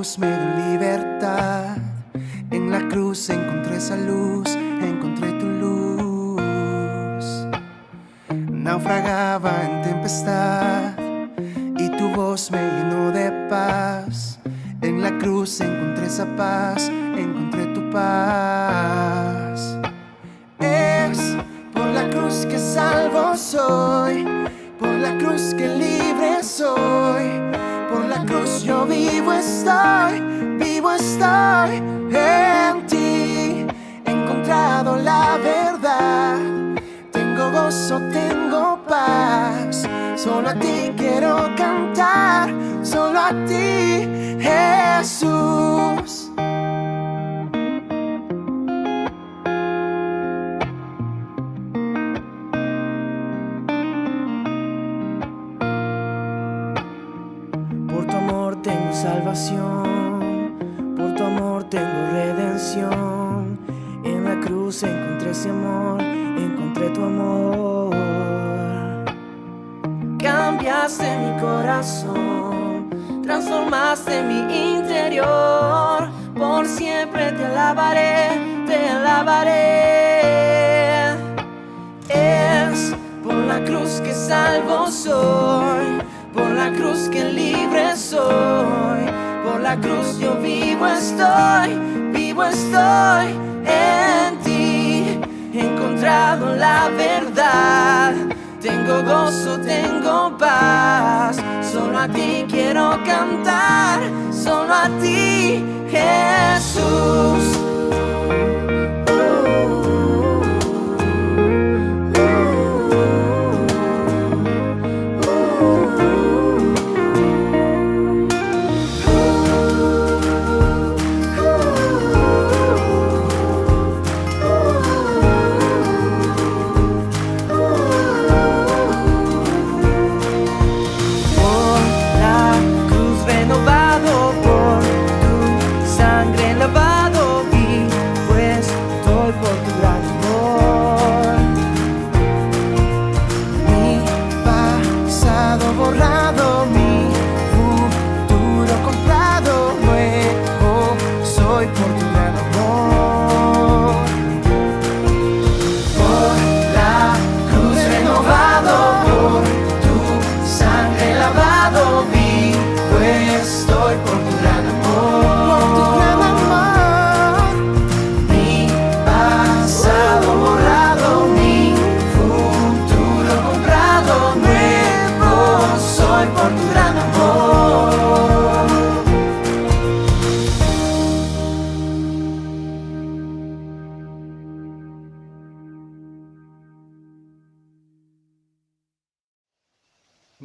cruz me dio libertad. En la cruz encontré esa luz, encontré tu luz. Naufragaba en tempestad y tu voz me llenó de paz. En la cruz encontré esa paz, encontré tu paz. Es por la cruz que salvo soy, por la cruz que libre soy. Por la cruz yo vivo estoy en ti. He encontrado la verdad, tengo gozo, tengo paz. Solo a ti quiero cantar, solo a ti, Jesús. Por tu amor tengo salvación, por tu amor tengo redención. En la cruz encontré ese amor, encontré tu amor. Cambiaste mi corazón, transformaste mi interior. Por siempre te alabaré, te alabaré. Es por la cruz que salvo soy, por la cruz que libre soy. Por la cruz yo vivo estoy en ti. He encontrado la verdad, tengo gozo, tengo paz. Solo a ti quiero cantar, solo a ti, Jesús.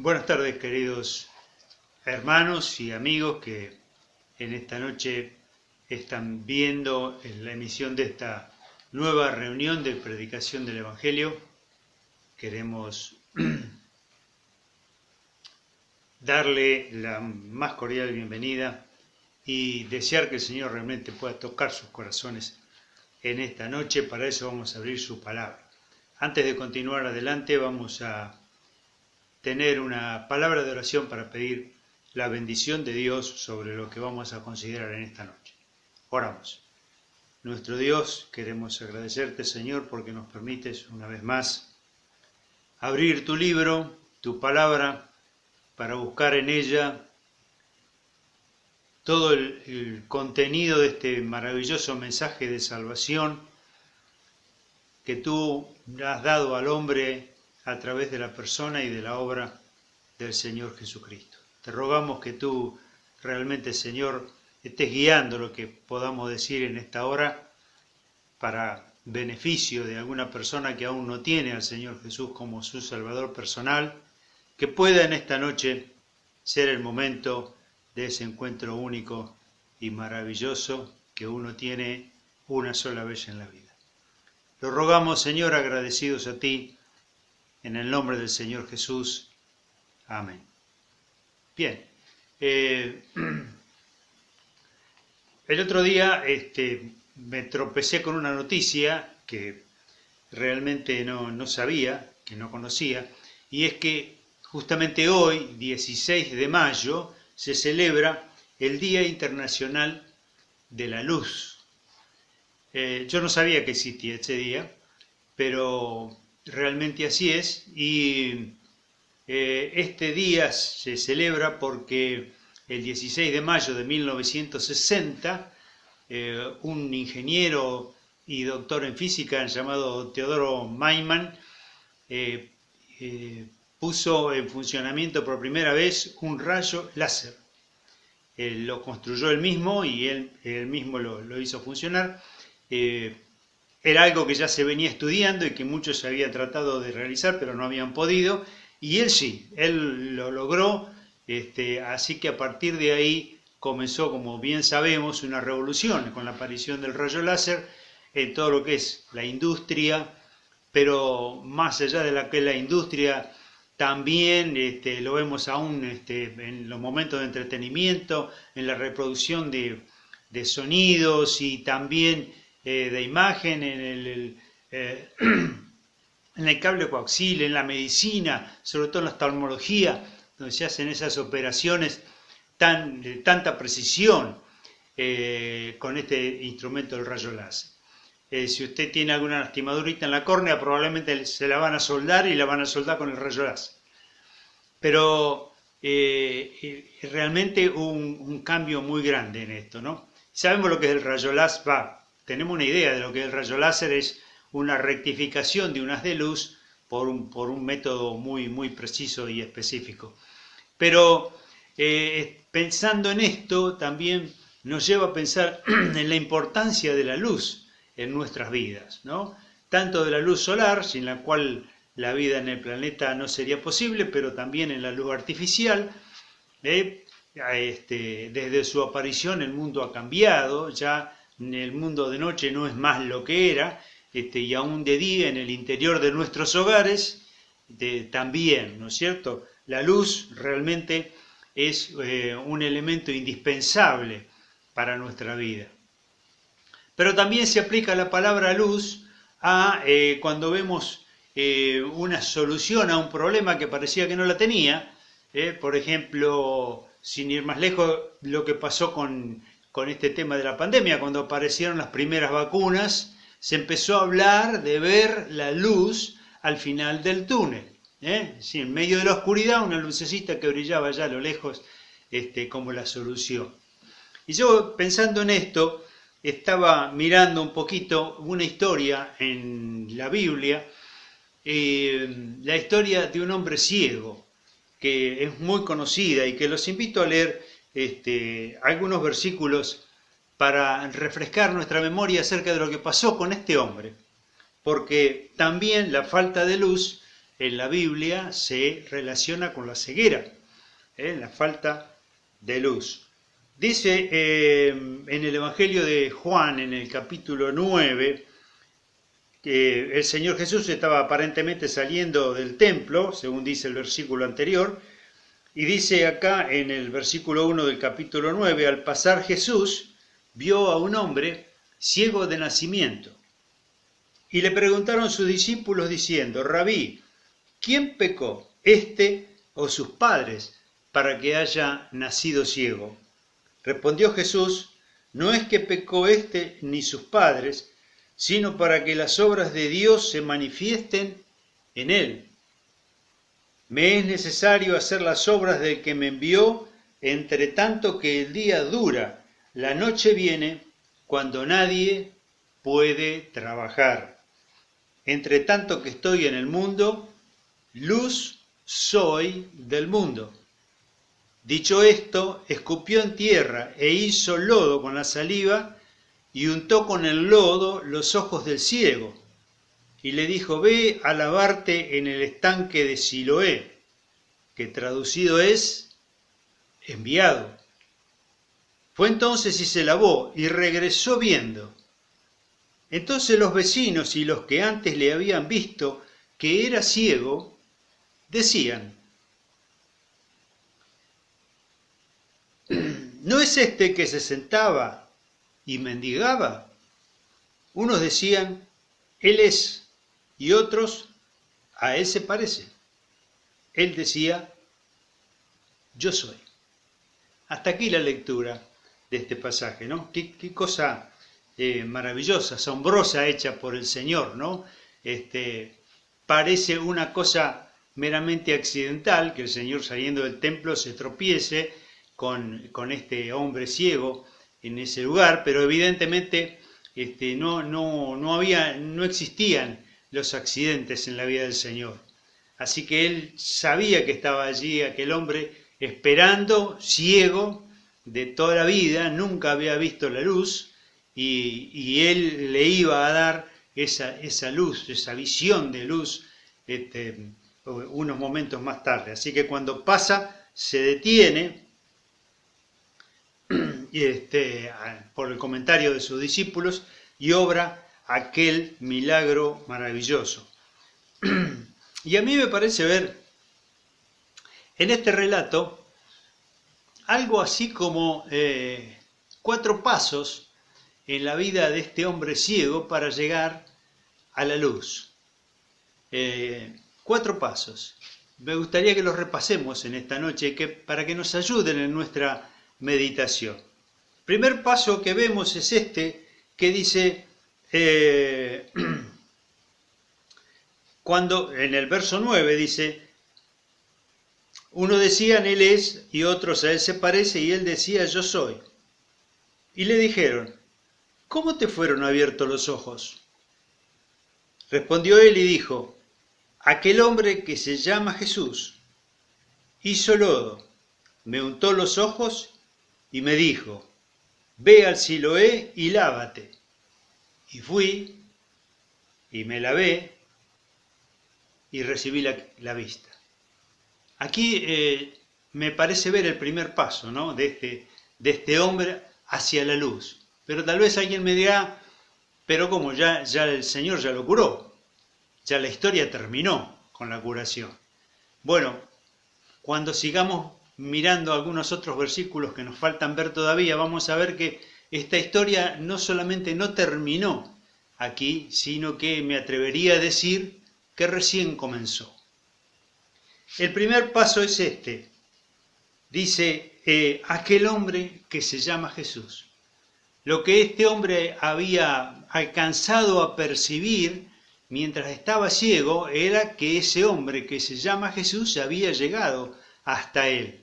Buenas tardes, queridos hermanos y amigos que en esta noche están viendo la emisión de esta nueva reunión de predicación del Evangelio. Queremos darle la más cordial bienvenida y desear que el Señor realmente pueda tocar sus corazones en esta noche. Para eso vamos a abrir su palabra. Antes de continuar adelante, vamos a tener una palabra de oración para pedir la bendición de Dios sobre lo que vamos a considerar en esta noche. Oramos. Nuestro Dios, queremos agradecerte, Señor, porque nos permites una vez más abrir tu libro, tu palabra, para buscar en ella todo el contenido de este maravilloso mensaje de salvación que tú has dado al hombre a través de la persona y de la obra del Señor Jesucristo. Te rogamos que tú realmente, Señor, estés guiando lo que podamos decir en esta hora para beneficio de alguna persona que aún no tiene al Señor Jesús como su Salvador personal, que pueda en esta noche ser el momento de ese encuentro único y maravilloso que uno tiene una sola vez en la vida. Lo rogamos, Señor, agradecidos a ti, en el nombre del Señor Jesús. Amén. Bien. El otro día me tropecé con una noticia que realmente no sabía, que no conocía, y es que justamente hoy, 16 de mayo, se celebra el Día Internacional de la Luz. Yo no sabía que existía ese día, pero realmente así es, y este día se celebra porque el 16 de mayo de 1960, un ingeniero y doctor en física llamado Teodoro Maiman eh, puso en funcionamiento por primera vez un rayo láser. Él lo construyó él mismo y él mismo lo hizo funcionar. Era algo que ya se venía estudiando y que muchos habían tratado de realizar, pero no habían podido. Y él sí, él lo logró. Así que a partir de ahí comenzó, como bien sabemos, una revolución con la aparición del rayo láser en todo lo que es la industria, pero más allá de la industria, también lo vemos aún en los momentos de entretenimiento, en la reproducción de sonidos y también de imagen, en el cable coaxial, en la medicina, sobre todo en la oftalmología, donde se hacen esas operaciones de tanta precisión con este instrumento del rayo láser. Si usted tiene alguna lastimadurita en la córnea, probablemente se la van a soldar y la van a soldar con el rayo láser. Pero realmente un cambio muy grande en esto, ¿no? Sabemos lo que es el rayo láser, tenemos una idea de lo que es el rayo láser, es una rectificación de un haz de luz por un método muy, muy preciso y específico. Pero pensando en esto, también nos lleva a pensar en la importancia de la luz en nuestras vidas, ¿no? Tanto de la luz solar, sin la cual la vida en el planeta no sería posible, pero también en la luz artificial. Desde su aparición el mundo ha cambiado, ya el mundo de noche no es más lo que era, y aún de día en el interior de nuestros hogares también, ¿no es cierto? La luz realmente es un elemento indispensable para nuestra vida. Pero también se aplica la palabra luz a cuando vemos una solución a un problema que parecía que no la tenía. Por ejemplo, sin ir más lejos, lo que pasó con este tema de la pandemia, cuando aparecieron las primeras vacunas, se empezó a hablar de ver la luz al final del túnel. Sí, en medio de la oscuridad, una lucecita que brillaba allá a lo lejos como la solución. Y yo, pensando en esto, estaba mirando un poquito una historia en la Biblia, la historia de un hombre ciego, que es muy conocida y que los invito a leer algunos versículos para refrescar nuestra memoria acerca de lo que pasó con este hombre, porque también la falta de luz en la Biblia se relaciona con la ceguera, la falta de luz. Dice en el Evangelio de Juan, en el capítulo 9, que el Señor Jesús estaba aparentemente saliendo del templo, según dice el versículo anterior, y dice acá en el versículo 1 del capítulo 9, al pasar Jesús vio a un hombre ciego de nacimiento, y le preguntaron sus discípulos diciendo, Rabí, ¿quién pecó, este o sus padres, para que haya nacido ciego? Respondió Jesús, no es que pecó este ni sus padres, sino para que las obras de Dios se manifiesten en él. Me es necesario hacer las obras del que me envió, entre tanto que el día dura, la noche viene, cuando nadie puede trabajar. Entre tanto que estoy en el mundo, luz soy del mundo. Dicho esto, escupió en tierra e hizo lodo con la saliva y untó con el lodo los ojos del ciego. Y le dijo, ve a lavarte en el estanque de Siloé, que traducido es enviado. Fue entonces y se lavó y regresó viendo. Entonces los vecinos y los que antes le habían visto que era ciego, decían, ¿no es este que se sentaba y mendigaba? Unos decían, él es, y otros, a él se parece. Él decía, yo soy. Hasta aquí la lectura de este pasaje, ¿no? Qué cosa maravillosa, asombrosa hecha por el Señor, ¿no? Parece una cosa meramente accidental que el Señor saliendo del templo se tropiece con este hombre ciego en ese lugar, pero evidentemente no existían los accidentes en la vida del Señor. Así que él sabía que estaba allí aquel hombre esperando, ciego de toda la vida, nunca había visto la luz, y él le iba a dar esa luz, esa visión de luz, unos momentos más tarde. Así que cuando pasa, se detiene por el comentario de sus discípulos y obra aquel milagro maravilloso. Y a mí me parece ver en este relato algo así como 4 pasos en la vida de este hombre ciego para llegar a la luz. 4 pasos. Me gustaría que los repasemos en esta noche para que nos ayuden en nuestra meditación. El primer paso que vemos es que dice, cuando en el verso 9 dice, uno decían él es y otros a él se parece y él decía yo soy. Y le dijeron, ¿cómo te fueron abiertos los ojos? Respondió él y dijo, aquel hombre que se llama Jesús hizo lodo, me untó los ojos y me dijo, ve al Siloé y lávate. Y fui y me lavé y recibí la vista. Aquí me parece ver el primer paso, ¿no? de este hombre hacia la luz. Pero tal vez alguien me dirá, pero como ya el Señor ya lo curó, ya la historia terminó con la curación. Bueno, cuando sigamos mirando algunos otros versículos que nos faltan ver todavía, vamos a ver que esta historia no solamente no terminó aquí, sino que me atrevería a decir que recién comenzó. El primer paso es dice, aquel hombre que se llama Jesús. Lo que este hombre había alcanzado a percibir mientras estaba ciego era que ese hombre que se llama Jesús había llegado hasta él.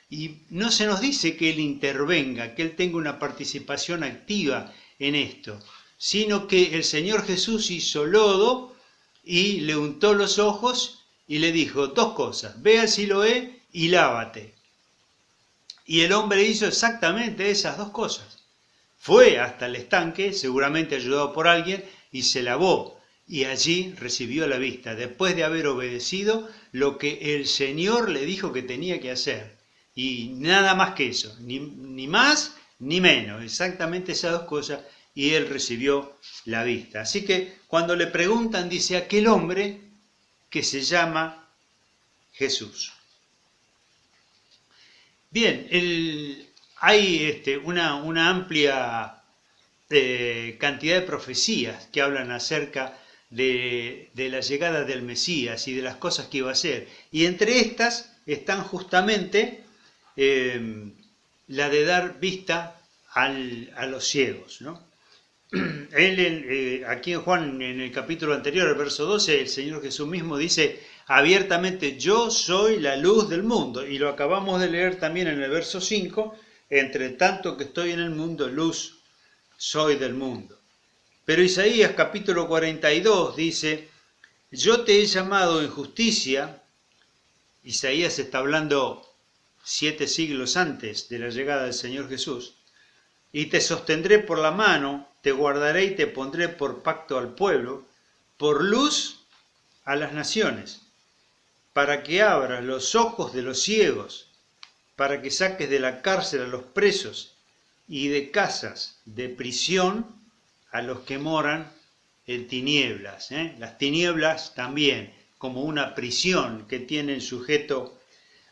Y no se nos dice que él intervenga, que él tenga una participación activa en esto, sino que el Señor Jesús hizo lodo y le untó los ojos y le dijo 2 cosas, ve al Siloé y lávate. Y el hombre hizo exactamente esas 2 cosas. Fue hasta el estanque, seguramente ayudado por alguien, y se lavó. Y allí recibió la vista, después de haber obedecido lo que el Señor le dijo que tenía que hacer. Y nada más que eso, ni más ni menos, exactamente esas 2 cosas, y él recibió la vista. Así que cuando le preguntan, dice aquel hombre que se llama Jesús. Bien, hay una amplia cantidad de profecías que hablan acerca de la llegada del Mesías y de las cosas que iba a hacer. Y entre estas están justamente la de dar vista a los ciegos, ¿no? Aquí en Juan, en el capítulo anterior, el verso 12, el Señor Jesús mismo dice abiertamente, yo soy la luz del mundo. Y lo acabamos de leer también en el verso 5, entre tanto que estoy en el mundo, luz soy del mundo. Pero Isaías capítulo 42 dice, yo te he llamado en justicia. Isaías está hablando 7 siglos antes de la llegada del Señor Jesús. Y te sostendré por la mano, te guardaré y te pondré por pacto al pueblo, por luz a las naciones, para que abras los ojos de los ciegos, para que saques de la cárcel a los presos y de casas de prisión a los que moran en tinieblas. Las tinieblas también, como una prisión que tienen sujeto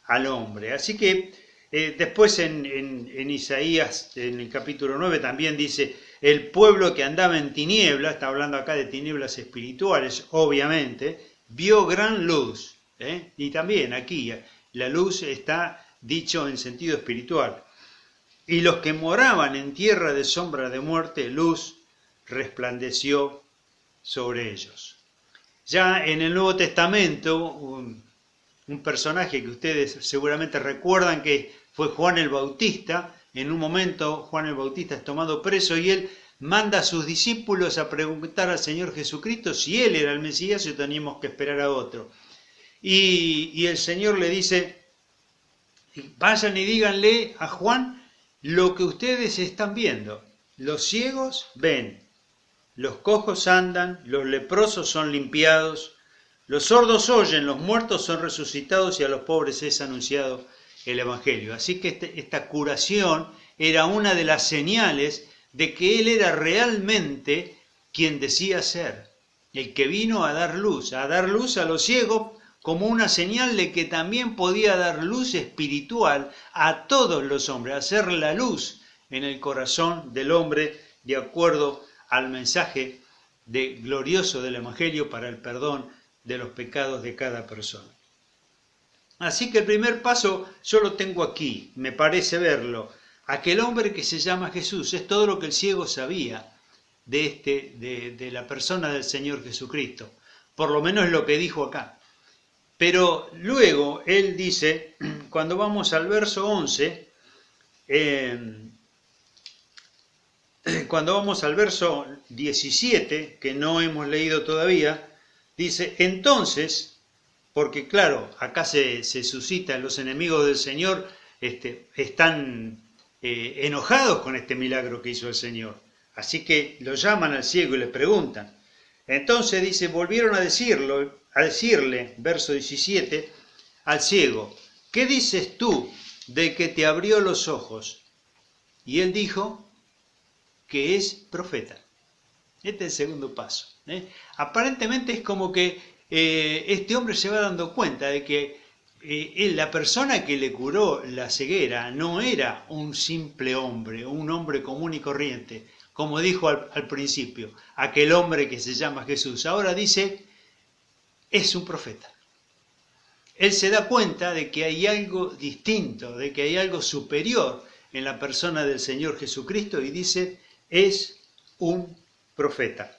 al hombre. Así que después en Isaías, en el capítulo 9, también dice, el pueblo que andaba en tinieblas, está hablando acá de tinieblas espirituales, obviamente, vio gran luz. Y también aquí la luz está dicho en sentido espiritual. y los que moraban en tierra de sombra de muerte, luz resplandeció sobre ellos. Ya en el Nuevo Testamento, un personaje que ustedes seguramente recuerdan que fue Juan el Bautista. En un momento Juan el Bautista es tomado preso y él manda a sus discípulos a preguntar al Señor Jesucristo si él era el Mesías o teníamos que esperar a otro. Y el Señor le dice, vayan y díganle a Juan lo que ustedes están viendo. Los ciegos ven, los cojos andan, los leprosos son limpiados, los sordos oyen, los muertos son resucitados y a los pobres es anunciado el Evangelio. Así que esta curación era una de las señales de que Él era realmente quien decía ser, el que vino a dar luz a los ciegos, como una señal de que también podía dar luz espiritual a todos los hombres, hacer la luz en el corazón del hombre de acuerdo al mensaje glorioso del Evangelio para el perdón de los pecados de cada persona. Así que el primer paso yo lo tengo aquí, me parece verlo. Aquel hombre que se llama Jesús, es todo lo que el ciego sabía de la persona del Señor Jesucristo. Por lo menos es lo que dijo acá. Pero luego él dice, cuando vamos al verso 11, cuando vamos al verso 17, que no hemos leído todavía, dice, entonces, porque claro, acá se suscitan los enemigos del Señor, están enojados con este milagro que hizo el Señor. Así que lo llaman al ciego y le preguntan. Entonces dice, volvieron a decirle, verso 17, al ciego, ¿qué dices tú de que te abrió los ojos? Y él dijo que es profeta. Este es el segundo paso. Aparentemente es como que este hombre se va dando cuenta de que la persona que le curó la ceguera no era un simple hombre, un hombre común y corriente, como dijo al principio, aquel hombre que se llama Jesús. Ahora dice, es un profeta. Él se da cuenta de que hay algo distinto, de que hay algo superior en la persona del Señor Jesucristo y dice, es un profeta.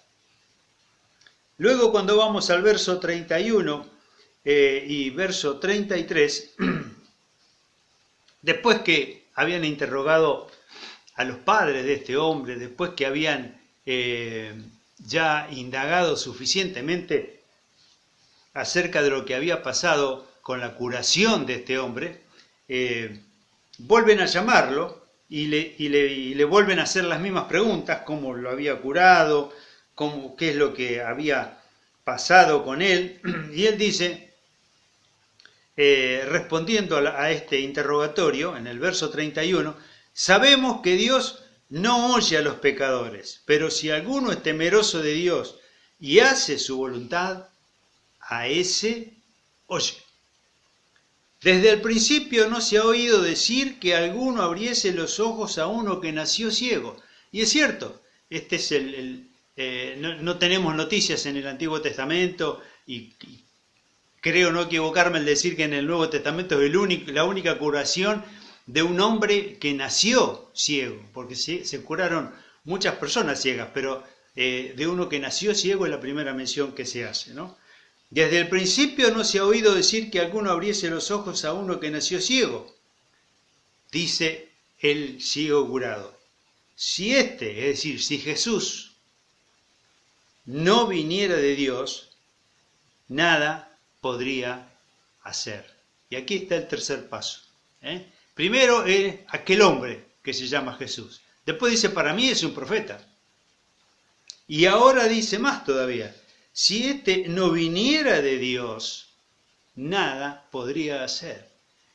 Luego cuando vamos al verso 31 y verso 33, después que habían interrogado a los padres de este hombre, después que habían ya indagado suficientemente acerca de lo que había pasado con la curación de este hombre, vuelven a llamarlo y le vuelven a hacer las mismas preguntas, cómo lo había curado, qué es lo que había pasado con él, y él dice, respondiendo a este interrogatorio, en el verso 31, sabemos que Dios no oye a los pecadores, pero si alguno es temeroso de Dios y hace su voluntad, a ese oye. Desde el principio no se ha oído decir que alguno abriese los ojos a uno que nació ciego. Y es cierto, este es no tenemos noticias en el Antiguo Testamento y creo no equivocarme al decir que en el Nuevo Testamento es la única curación de un hombre que nació ciego, porque se curaron muchas personas ciegas, pero de uno que nació ciego es la primera mención que se hace, ¿no? Desde el principio no se ha oído decir que alguno abriese los ojos a uno que nació ciego, dice el ciego curado. Si es decir, si Jesús no viniera de Dios, nada podría hacer. Y aquí está el tercer paso. Primero es aquel hombre que se llama Jesús. Después dice, para mí es un profeta. Y ahora dice más todavía. Si no viniera de Dios, nada podría hacer.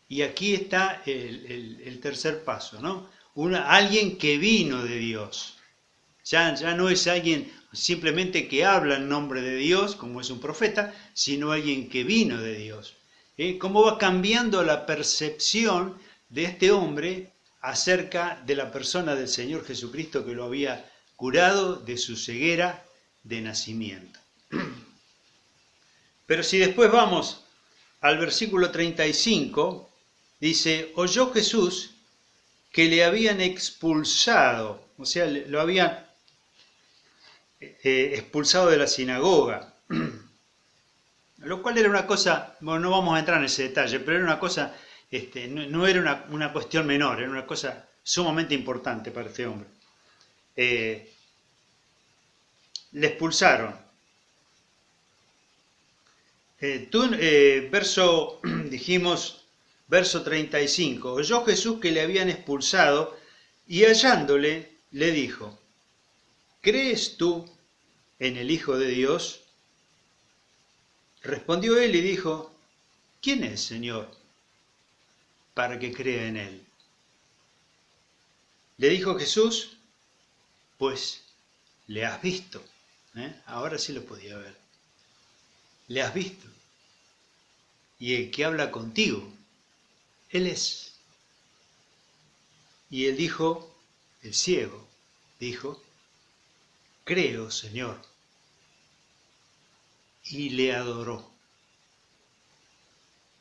Y aquí está el tercer paso, ¿no? Alguien que vino de Dios. Ya no es alguien simplemente que habla en nombre de Dios, como es un profeta, sino alguien que vino de Dios. ¿Cómo va cambiando la percepción de este hombre acerca de la persona del Señor Jesucristo que lo había curado de su ceguera de nacimiento? Pero si después vamos al versículo 35, dice, oyó Jesús que le habían expulsado, o sea, lo habían expulsado de la sinagoga, lo cual era una cosa, bueno, no vamos a entrar en ese detalle, pero era una cosa, no era una cuestión menor, era una cosa sumamente importante para este hombre. Le expulsaron. Verso 35, oyó Jesús que le habían expulsado y hallándole le dijo, ¿crees tú en el Hijo de Dios? Respondió él y dijo, ¿quién es, Señor, para que crea en él? Le dijo Jesús, pues le has visto. Ahora sí lo podía ver. Le has visto. Y el que habla contigo, él es. Y él dijo, el ciego, dijo, creo, Señor. Y le adoró.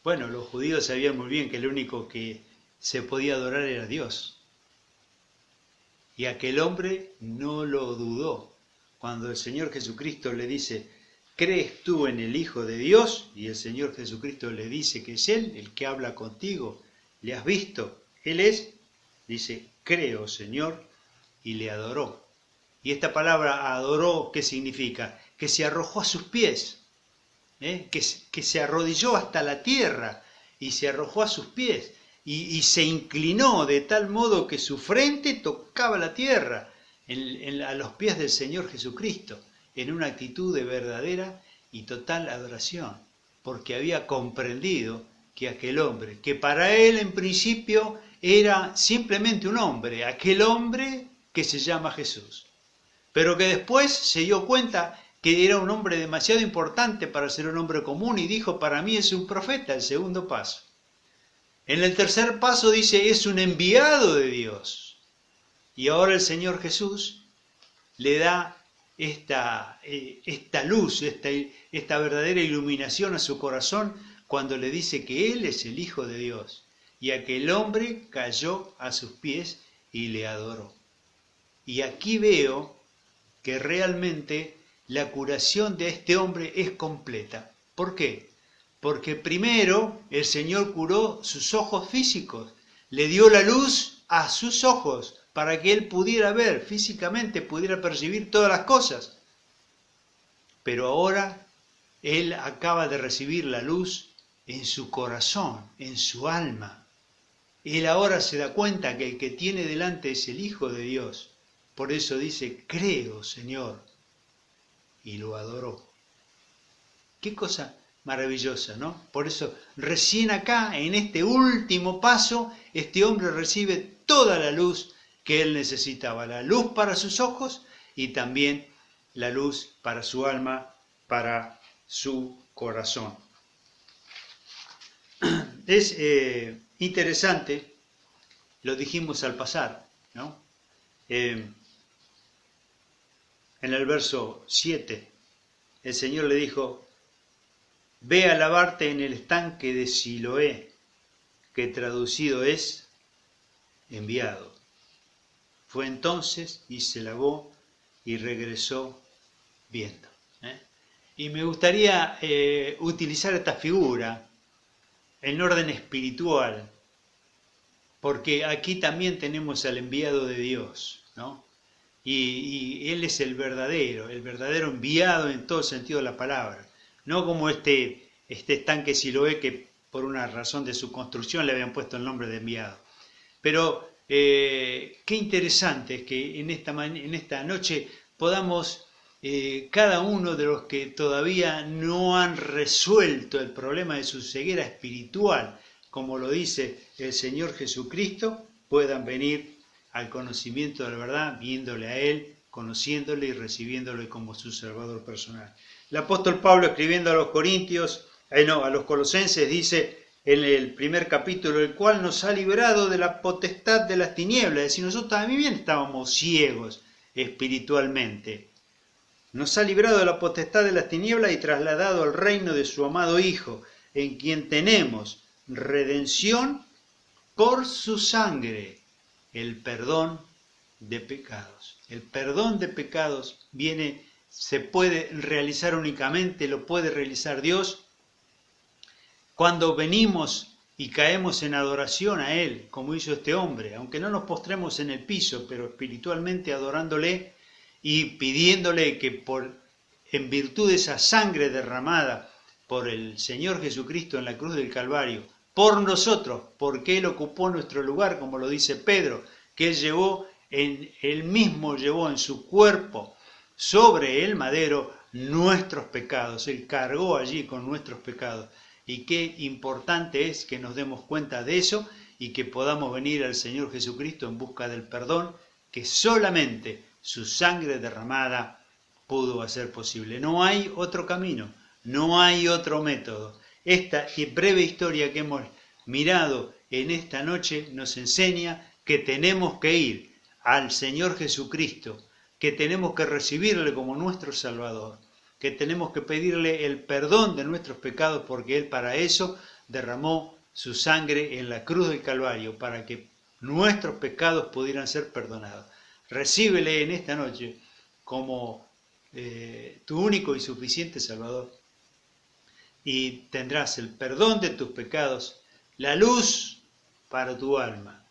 Bueno, los judíos sabían muy bien que el único que se podía adorar era Dios. Y aquel hombre no lo dudó. Cuando el Señor Jesucristo le dice, ¿crees tú en el Hijo de Dios? Y el Señor Jesucristo le dice que es Él, el que habla contigo. ¿Le has visto? Él es. Dice, creo, Señor, y le adoró. Y esta palabra adoró, ¿qué significa? Que se arrojó a sus pies, que se arrodilló hasta la tierra y se arrojó a sus pies y se inclinó de tal modo que su frente tocaba la tierra a los pies del Señor Jesucristo, en una actitud de verdadera y total adoración, porque había comprendido que aquel hombre, que para él en principio era simplemente un hombre, aquel hombre que se llama Jesús, pero que después se dio cuenta que era un hombre demasiado importante para ser un hombre común y dijo, para mí es un profeta, el segundo paso. En el tercer paso dice, es un enviado de Dios. Y ahora el Señor Jesús le da esta luz, esta verdadera iluminación a su corazón cuando le dice que Él es el Hijo de Dios. Y aquel hombre cayó a sus pies y le adoró. Y aquí veo que realmente la curación de este hombre es completa. ¿Por qué? Porque primero el Señor curó sus ojos físicos, le dio la luz a sus ojos para que él pudiera ver físicamente, pudiera percibir todas las cosas. Pero ahora él acaba de recibir la luz en su corazón, en su alma. Él ahora se da cuenta que el que tiene delante es el Hijo de Dios. Por eso dice, creo, Señor. Y lo adoró. Qué cosa maravillosa, ¿no? Por eso, recién acá, en este último paso, este hombre recibe toda la luz que él necesitaba. La luz para sus ojos y también la luz para su alma, para su corazón. Es interesante, lo dijimos al pasar, ¿no? En el verso 7, el Señor le dijo, ve a lavarte en el estanque de Siloé, que traducido es enviado. Fue entonces y se lavó y regresó viendo. Y me gustaría utilizar esta figura en orden espiritual, porque aquí también tenemos al enviado de Dios, ¿no? Y Él es el verdadero enviado en todo sentido de la palabra. No como este estanque Siloé que por una razón de su construcción le habían puesto el nombre de enviado. Pero qué interesante es que en esta noche podamos, cada uno de los que todavía no han resuelto el problema de su ceguera espiritual, como lo dice el Señor Jesucristo, puedan venir al conocimiento de la verdad, viéndole a Él, conociéndole y recibiéndole como su Salvador personal. El apóstol Pablo, escribiendo a los a los Colosenses, dice en el primer capítulo, el cual nos ha librado de la potestad de las tinieblas. Es decir, nosotros también estábamos ciegos espiritualmente. Nos ha librado de la potestad de las tinieblas y trasladado al reino de su amado Hijo, en quien tenemos redención por su sangre, el perdón de pecados. El perdón de pecados se puede realizar únicamente, lo puede realizar Dios cuando venimos y caemos en adoración a Él, como hizo este hombre, aunque no nos postremos en el piso, pero espiritualmente adorándole y pidiéndole que en virtud de esa sangre derramada por el Señor Jesucristo en la cruz del Calvario, por nosotros, porque Él ocupó nuestro lugar, como lo dice Pedro, que Él mismo llevó en su cuerpo sobre el madero nuestros pecados, Él cargó allí con nuestros pecados. Y qué importante es que nos demos cuenta de eso y que podamos venir al Señor Jesucristo en busca del perdón que solamente su sangre derramada pudo hacer posible. No hay otro camino, no hay otro método. Esta breve historia que hemos mirado en esta noche nos enseña que tenemos que ir al Señor Jesucristo, que tenemos que recibirle como nuestro Salvador, que tenemos que pedirle el perdón de nuestros pecados porque Él para eso derramó su sangre en la cruz del Calvario, para que nuestros pecados pudieran ser perdonados. Recíbele en esta noche como tu único y suficiente Salvador y tendrás el perdón de tus pecados, la luz para tu alma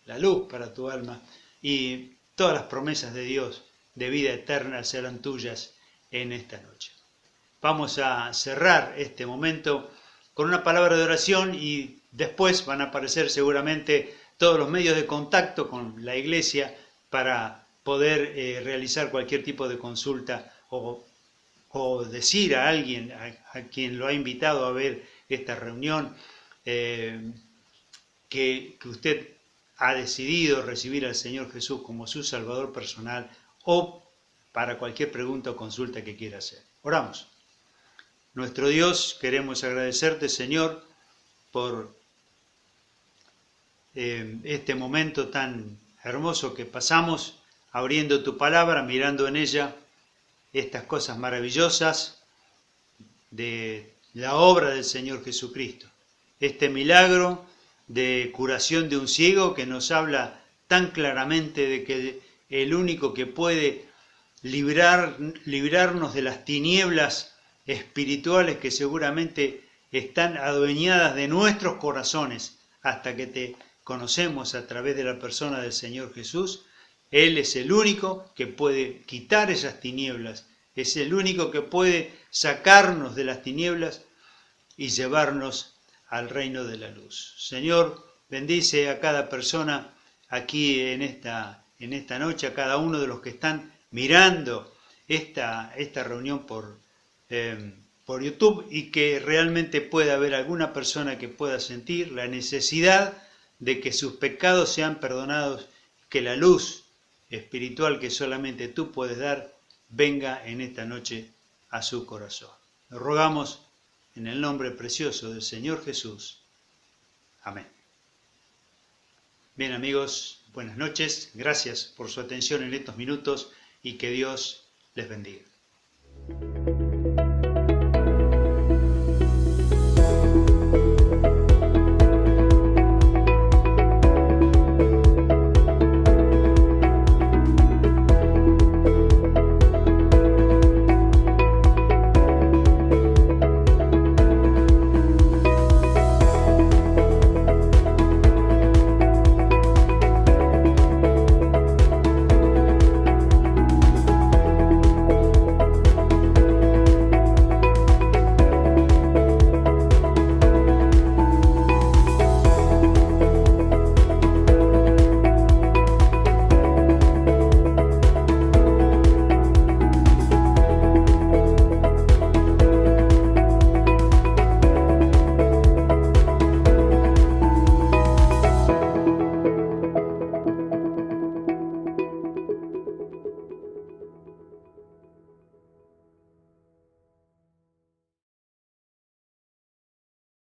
y todas las promesas de Dios de vida eterna serán tuyas en esta noche. Vamos a cerrar este momento con una palabra de oración y después van a aparecer seguramente todos los medios de contacto con la iglesia para poder realizar cualquier tipo de consulta o decir a alguien, a quien lo ha invitado a ver esta reunión, que usted ha decidido recibir al Señor Jesús como su Salvador personal o para cualquier pregunta o consulta que quiera hacer. Oramos. Nuestro Dios, queremos agradecerte, Señor, por este momento tan hermoso que pasamos abriendo tu palabra, mirando en ella estas cosas maravillosas de la obra del Señor Jesucristo. Este milagro de curación de un ciego que nos habla tan claramente de que el único que puede librarnos de las tinieblas espirituales que seguramente están adueñadas de nuestros corazones hasta que te conocemos a través de la persona del Señor Jesús. Él es el único que puede quitar esas tinieblas, es el único que puede sacarnos de las tinieblas y llevarnos al reino de la luz. Señor, bendice a cada persona aquí en esta noche, a cada uno de los que están mirando esta reunión por YouTube y que realmente pueda haber alguna persona que pueda sentir la necesidad de que sus pecados sean perdonados, que la luz espiritual que solamente tú puedes dar venga en esta noche a su corazón. Lo rogamos en el nombre precioso del Señor Jesús. Amén. Bien, amigos, buenas noches. Gracias por su atención en estos minutos y que Dios les bendiga.